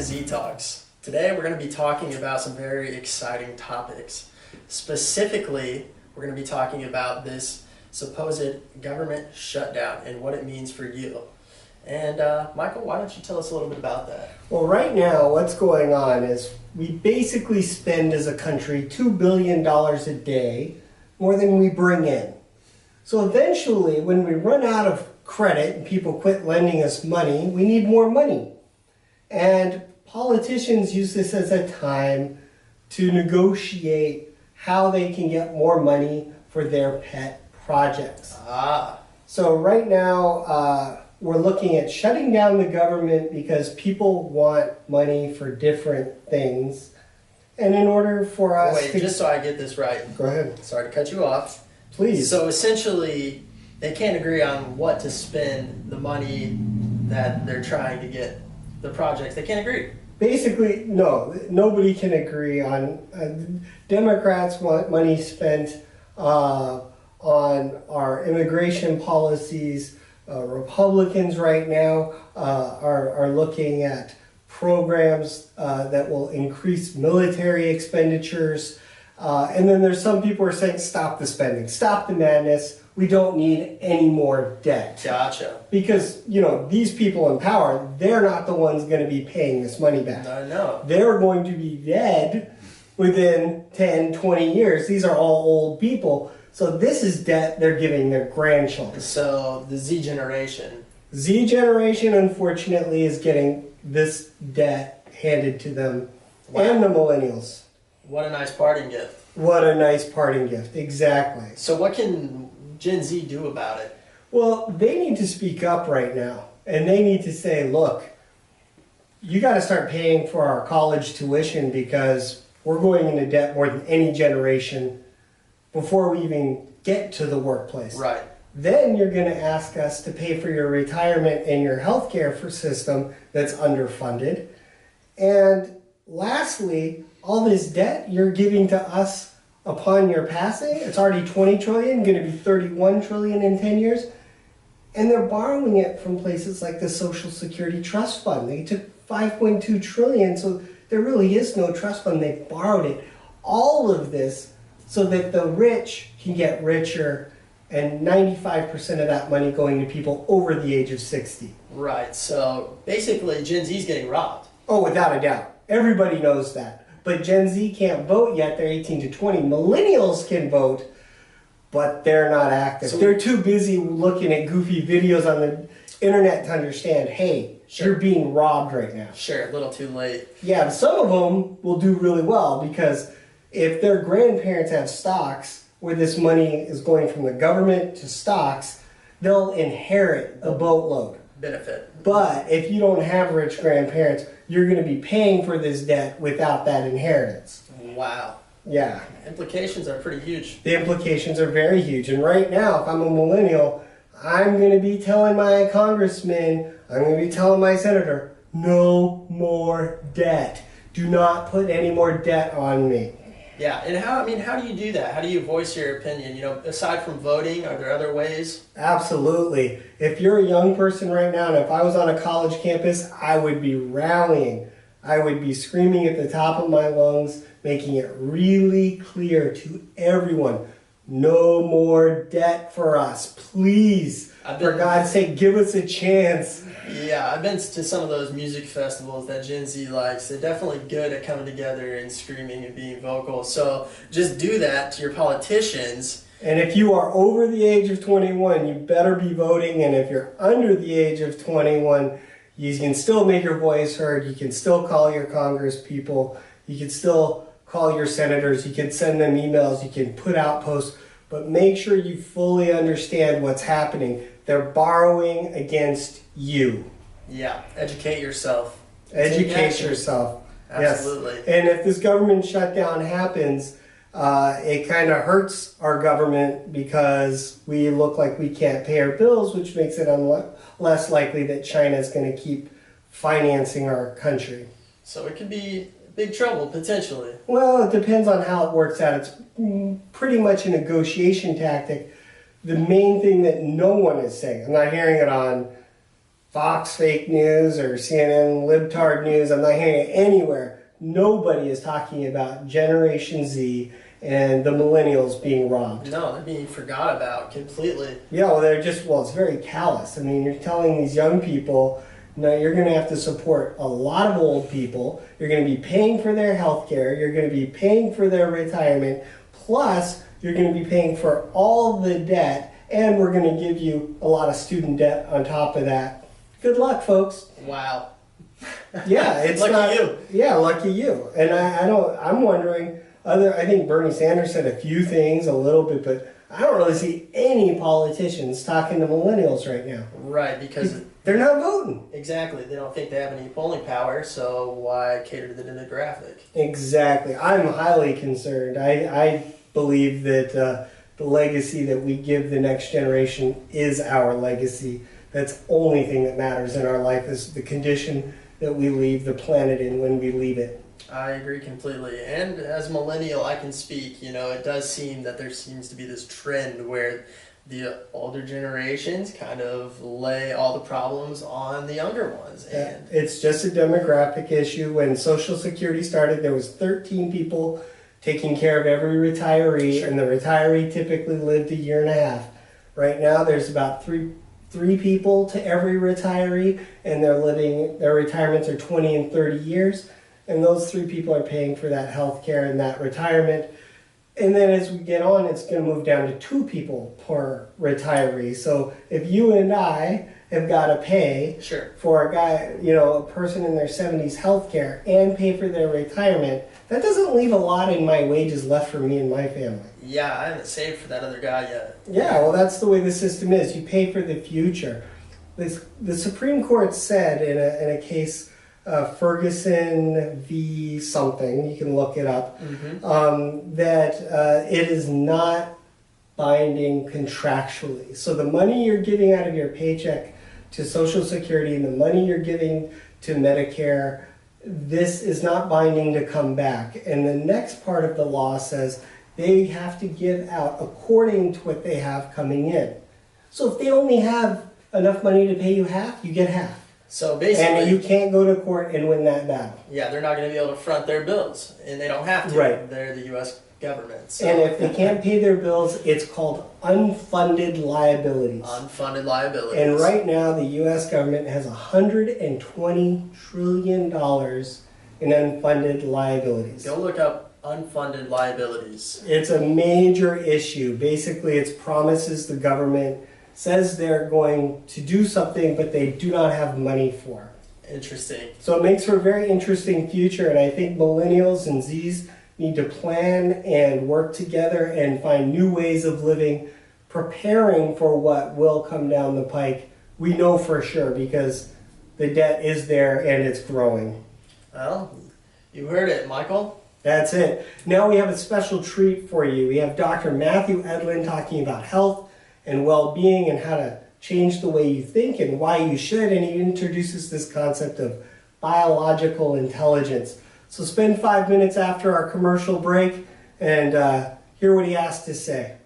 Ztalks. Today we're going to be talking about some very exciting topics. Specifically, we're going to be talking about this supposed government shutdown and what it means for you. And Michael, why don't you tell us a little bit about that? Well, right now what's going on is we basically spend as a country $2 billion a day more than we bring in. So eventually, when we run out of credit and people quit lending us money, we need more money. And politicians use this as a time to negotiate how they can get more money for their pet projects. So right now, we're looking at shutting down the government because people want money for different things. And in order for us Wait, just so I get this right. Go ahead. Sorry to cut you off. Please. So essentially, they can't agree on what to spend the money that they're trying to get the projects. They can't agree. Basically, no. Nobody can agree on. Democrats want money spent on our immigration policies. Republicans right now are looking at programs that will increase military expenditures. And then there's some people who are saying, stop the spending, stop the madness. We don't need any more debt. Gotcha. Because, these people in power, they're not the ones going to be paying this money back. No. They're going to be dead within 10, 20 years. These are all old people. So this is debt they're giving their grandchildren. So the Z generation. Z generation, unfortunately, is getting this debt handed to them. Wow. And the millennials. What a nice parting gift. What a nice parting gift, exactly. So what can Gen Z do about it? Well, they need to speak up right now. And they need to say, look, you got to start paying for our college tuition because we're going into debt more than any generation before we even get to the workplace. Right. Then you're going to ask us to pay for your retirement and your healthcare system that's underfunded. And lastly, all this debt you're giving to us upon your passing, it's already 20 trillion, going to be 31 trillion in 10 years. And they're borrowing it from places like the Social Security Trust Fund. They took 5.2 trillion, so there really is no trust fund. They borrowed it. All of this so that the rich can get richer, and 95% of that money going to people over the age of 60. Right, so basically Gen Z is getting robbed. Oh, without a doubt. Everybody knows that. But Gen Z can't vote yet. They're 18 to 20. Millennials can vote, but they're not active. So they're too busy looking at goofy videos on the internet to understand, hey, sure, you're being robbed right now. Sure, a little too late. Yeah, but some of them will do really well because if their grandparents have stocks where this money is going from the government to stocks, they'll inherit a boatload. Benefit. But if you don't have rich grandparents, you're going to be paying for this debt without that inheritance. Wow. Yeah. Implications are pretty huge. The implications are very huge. And right now, if I'm a millennial, I'm going to be telling my congressman, I'm going to be telling my senator, no more debt. Do not put any more debt on me. Yeah, and how do you do that? How do you voice your opinion? Aside from voting, are there other ways? Absolutely. If you're a young person right now, and if I was on a college campus, I would be rallying. I would be screaming at the top of my lungs, making it really clear to everyone, no more debt for us, please. For God's sake, give us a chance. Yeah, I've been to some of those music festivals that Gen Z likes. They're definitely good at coming together and screaming and being vocal. So just do that to your politicians. And if you are over the age of 21, you better be voting. And if you're under the age of 21, you can still make your voice heard. You can still call your Congress people. You can still call your senators. You can send them emails. You can put out posts. But make sure you fully understand what's happening. They're borrowing against you. Yeah, educate yourself. Educate yourself. Absolutely. Yes. And if this government shutdown happens, it kind of hurts our government because we look like we can't pay our bills, which makes it less likely that China is going to keep financing our country. So it could be big trouble, potentially. Well, it depends on how it works out. It's pretty much a negotiation tactic. The main thing that no one is saying, I'm not hearing it on Fox fake news or CNN libtard news. I'm not hearing it anywhere. Nobody is talking about Generation Z and the millennials being robbed. No, they're being forgot about completely. Yeah, well, it's very callous. I mean, you're telling these young people, no, you're going to have to support a lot of old people. You're going to be paying for their health care. You're going to be paying for their retirement. Plus, you're going to be paying for all the debt, and we're going to give you a lot of student debt on top of that. Good luck, folks. Wow. Yeah, it's lucky you. Yeah, lucky you. And I'm wondering, I think Bernie Sanders said a few things a little bit, but I don't really see any politicians talking to millennials right now. Right, because they're not voting. Exactly. They don't think they have any polling power, so why cater to the demographic? Exactly. I'm highly concerned. I believe that the legacy that we give the next generation is our legacy. That's the only thing that matters in our life is the condition that we leave the planet in when we leave it. I agree completely. And as a millennial, I can speak, it does seem that there seems to be this trend where the older generations kind of lay all the problems on the younger ones. And it's just a demographic issue. When Social Security started, there was 13 people taking care of every retiree, Sure. and the retiree typically lived a year and a half. Right now, there's about three people to every retiree, and their retirements are 20 and 30 years, and those 3 people are paying for that health care and that retirement. And then as we get on, it's going to move down to 2 people per retiree. So if you and I have got to pay Sure. for a guy, a person in their 70s health care and pay for their retirement, that doesn't leave a lot in my wages left for me and my family. Yeah, I haven't saved for that other guy yet. Yeah, well, that's the way the system is. You pay for the future. The Supreme Court said in a case, Ferguson v. something, you can look it up, that it is not binding contractually. So the money you're giving out of your paycheck to Social Security and the money you're giving to Medicare, this is not binding to come back. And the next part of the law says they have to give out according to what they have coming in. So if they only have enough money to pay you half, you get half. So basically, and you can't go to court and win that battle. Yeah, they're not going to be able to front their bills, and they don't have to. Right. They're the U.S. government. So. And if they can't pay their bills, it's called unfunded liabilities. Unfunded liabilities. And right now, the U.S. government has $120 trillion in unfunded liabilities. Go look up unfunded liabilities. It's a major issue. Basically, it's promises the government says they're going to do something, but they do not have money for. Interesting. So it makes for a very interesting future, and I think millennials and Zs need to plan and work together and find new ways of living, preparing for what will come down the pike. We know for sure because the debt is there and it's growing. Well, you heard it, Michael. That's it. Now we have a special treat for you. We have Dr. Matthew Edlin talking about health and well-being and how to change the way you think and why you should, and he introduces this concept of biological intelligence. So spend 5 minutes after our commercial break and hear what he has to say.